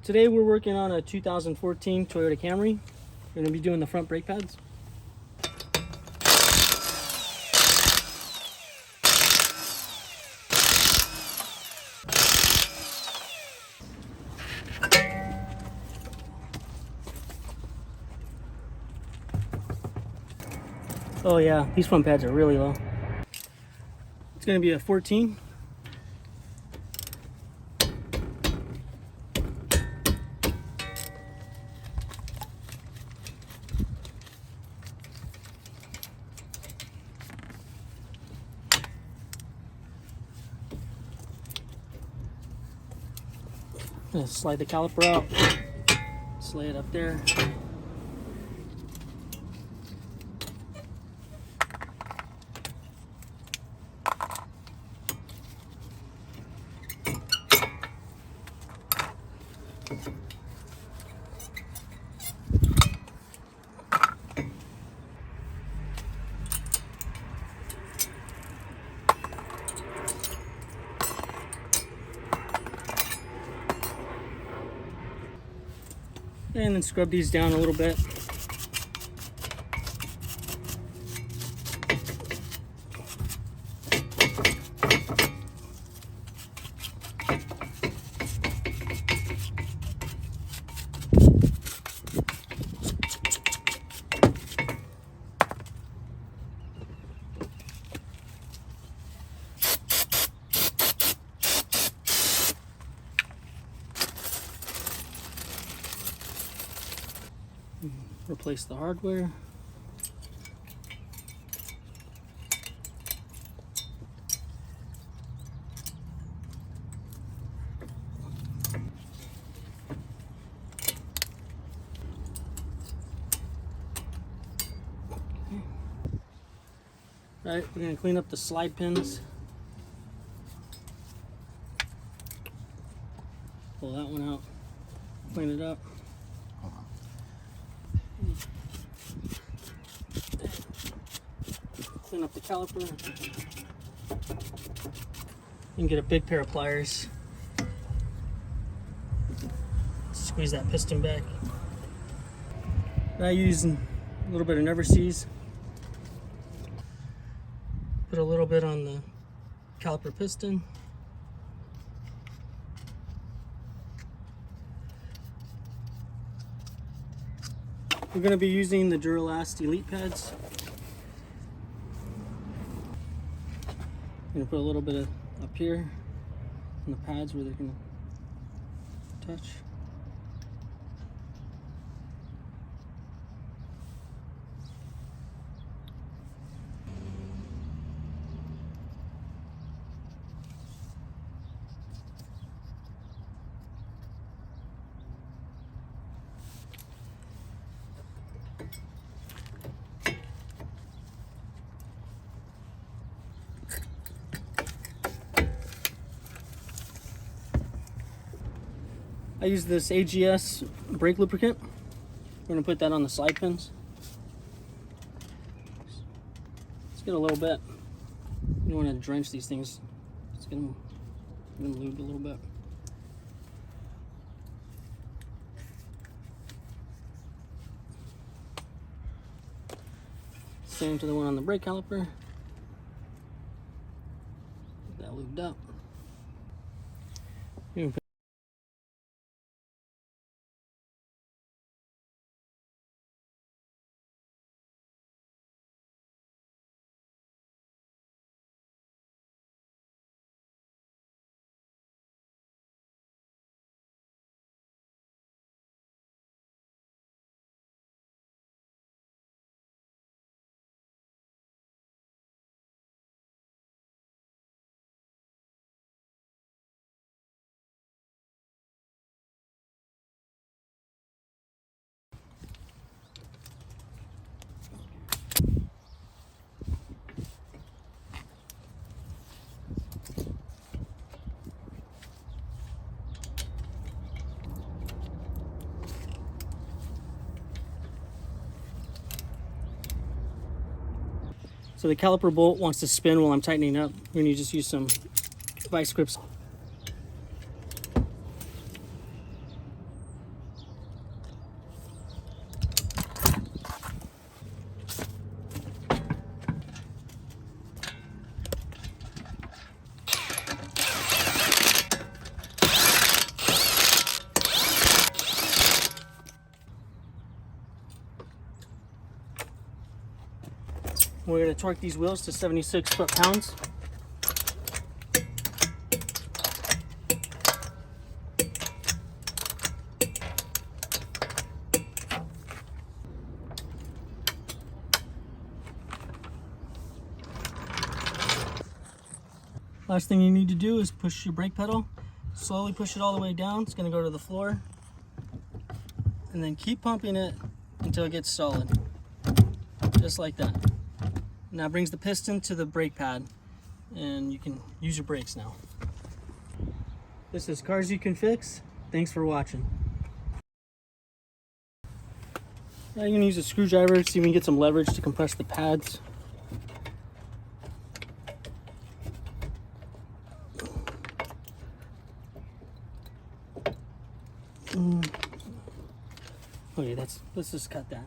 Today we're working on a 2014 Toyota Camry. We're going to be doing the front brake pads. Oh yeah, these front pads are really low. It's going to be a 14. Gonna slide the caliper out, slide it up there. And then scrub these down a little bit. Replace the hardware. All right, we're going to clean up the slide pins. Pull that one out, clean it up. Clean up the caliper. You can get a big pair of pliers. Squeeze that piston back. Now using a little bit of Never Seas. Put a little bit on the caliper piston. We're going to be using the Duralast Elite pads. I'm going to put a little bit of up here on the pads where they're going to touch. I use this AGS brake lubricant. We're going to put that on the slide pins. Let's get a little bit. You don't want to drench these things. Let's get them lubed a little bit. Same to the one on the brake caliper. Get that lubed up. So the caliper bolt wants to spin while I'm tightening up. We're going to just use some vice grips. We're going to torque these wheels to 76 foot-pounds. Last thing you need to do is push your brake pedal. Slowly push it all the way down. It's going to go to the floor. And then keep pumping it until it gets solid. Just like that. And that brings the piston to the brake pad. And you can use your brakes now. This is Cars You Can Fix. Thanks for watching. Now you can use a screwdriver, see if we can get some leverage to compress the pads. Okay, let's just cut that.